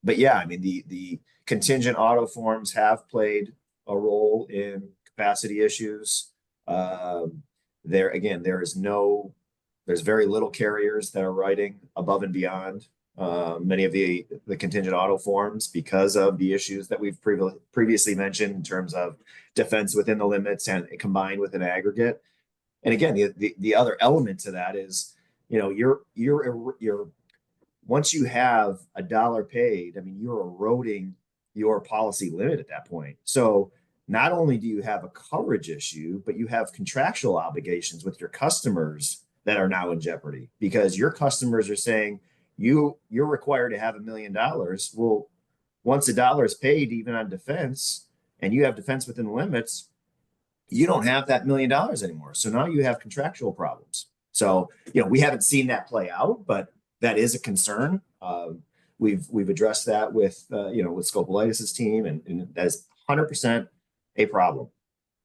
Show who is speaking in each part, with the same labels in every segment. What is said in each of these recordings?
Speaker 1: but yeah, I mean, the contingent auto forms have played a role in capacity issues. Um, there again, there's very little carriers that are writing above and beyond many of the contingent auto forms because of the issues that we've previously mentioned in terms of defense within the limits and combined with an aggregate. And again, the other element to that is, you know, you're once you have a dollar paid, I mean, you're eroding your policy limit at that point. So not only do you have a coverage issue, but you have contractual obligations with your customers that are now in jeopardy because your customers are saying you're required to have $1 million. Well, once a dollar is paid, even on defense, and you have defense within the limits, you don't have that $1 million anymore. So now you have contractual problems. So, you know, we haven't seen that play out, but that is a concern. We've addressed that with with Scopelitis's team, and that is 100% a problem.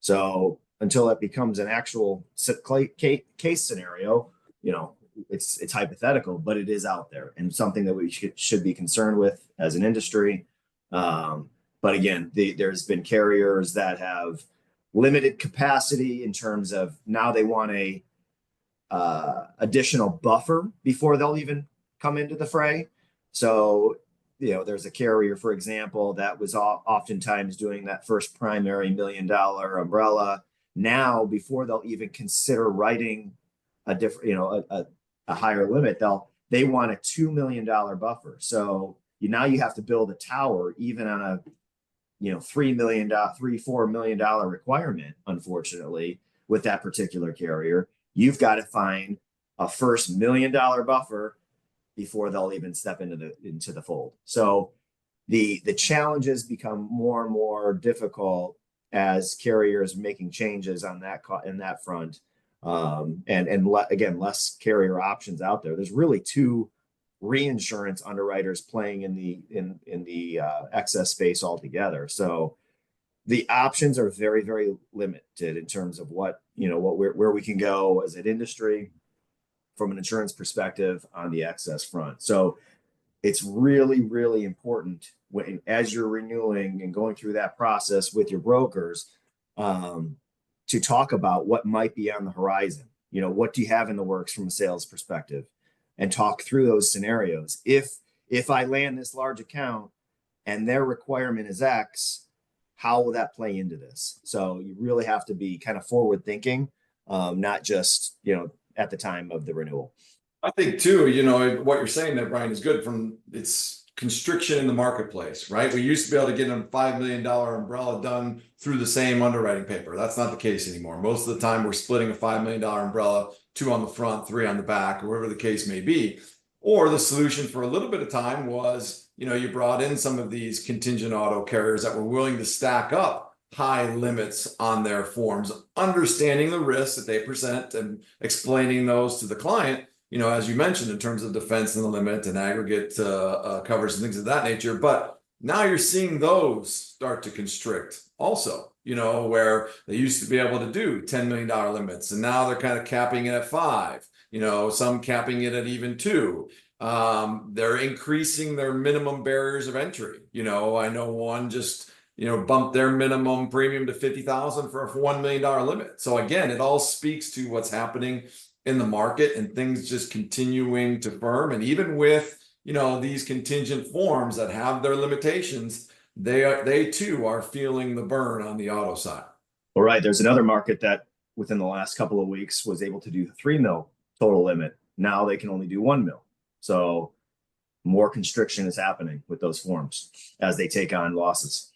Speaker 1: So until that becomes an actual case scenario, you know, it's hypothetical, but it is out there and something that we should be concerned with as an industry. But again, there's been carriers that have limited capacity in terms of now they want a additional buffer before they'll even come into the fray. So, you know, there's a carrier, for example, that was oftentimes doing that first primary $1 million umbrella. Now, before they'll even consider writing a different, you know, a higher limit, they want a $2 million buffer. So now you have to build a tower even on a $3 million, $4 million requirement. Unfortunately, with that particular carrier, you've got to find a first $1 million buffer before they'll even step into the fold. So the challenges become more and more difficult as carriers making changes on that front. Again, less carrier options out there. There's really two reinsurance underwriters playing in the excess space altogether. So the options are very, very limited in terms of where we can go as an industry from an insurance perspective on the excess front. So it's really, really important as you're renewing and going through that process with your brokers, to talk about what might be on the horizon. You know, what do you have in the works from a sales perspective, and talk through those scenarios. If I land this large account and their requirement is X, how will that play into this? So you really have to be kind of forward thinking, not just, at the time of the renewal.
Speaker 2: I think too, what you're saying there, Brian, is good from its constriction in the marketplace, right? We used to be able to get a $5 million umbrella done through the same underwriting paper. That's not the case anymore. Most of the time we're splitting a $5 million umbrella, 2 on the front, 3 on the back, or whatever the case may be. Or the solution for a little bit of time was, you brought in some of these contingent auto carriers that were willing to stack up high limits on their forms, understanding the risks that they present and explaining those to the client, as you mentioned, in terms of defense and the limit and aggregate covers and things of that nature. But now you're seeing those start to constrict also, where they used to be able to do $10 million limits, and now they're kind of capping it at 5, some capping it at even 2. They're increasing their minimum barriers of entry. I know one just, bumped their minimum premium to $50,000 for a $1 million limit. So again, it all speaks to what's happening in the market and things just continuing to firm. And even with, these contingent forms that have their limitations, they too are feeling the burn on the auto side.
Speaker 1: All right. There's another market that within the last couple of weeks was able to do 3 mil total limit. Now they can only do 1 mil. So more constriction is happening with those forms as they take on losses.